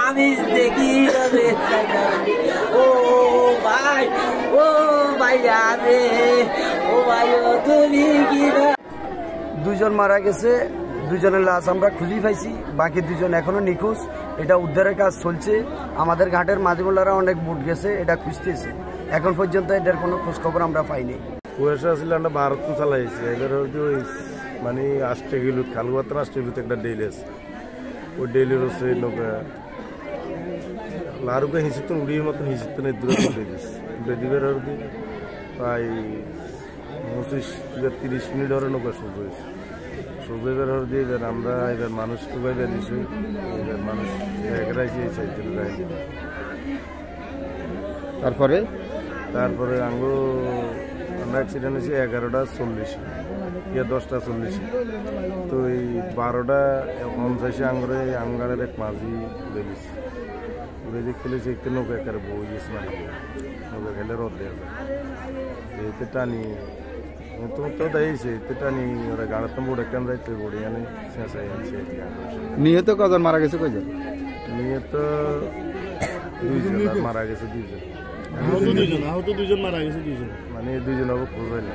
আমি দেখি ও ভাই আরে ও ভাই তুমি কি। দুজন মারা গেছে, দুজনের লাশ আমরা খুঁজে পাইছি, বাকি দুজন এখনো নিখোঁজ। এটা উদ্ধারের কাজ চলছে। আমাদের ঘাটের মাঝিমোল্লারা অনেক বুট গেছে, এটা খুঁজতেছে। এখন পর্যন্ত এটার কোনো খোঁজ খবর আমরা পাইনি। কুয়াশা ছিল আমরা ভারত চালাইছি, এবার ওই মানে আসতে গেল খালুয়াতে আসতে গেল একটা ডেইলি আছে, ওই ডেইলির হচ্ছে নৌকা লারুকে হিঁচিত উড়িয়ে মতন হিঁচিত দূরে উঠে গেছে। বেদিবের হরদি প্রায় 25-30 মিনিট ধরে নৌকা শুরু হয়েছে। সুবেবের হরদি এবার আমরা এবার মানুষ খুবই বেরিয়েছি, এবার মানুষ এগরাইছি এই চাইতে যাই। তারপরে আমরা অ্যাক্সিডেন্ট হয়েছে 11:40 ইয়া 10:40। তো এই 12:49 আঙ্গরে আঙ্গারের এক মাঝি বেরিয়েছে, বেরিয়ে খেলেছে একটু নৌকা একারে বই গেছে, মারি নৌকা খেলে রোদ দেওয়া যায় এতে টানি তো দিয়েছে, এতে টানি ওরা গাড়াতে বোড়ে কেন যাইতে বোড়ে আনে শেষাই আনছে। নিহত কজন মারা গেছে? কয়জন নিহত? 2জন মারা গেছে, 2জন আহত 2জন মারা গেছে, 2জন মানে 2জন খোঁজ হয় না।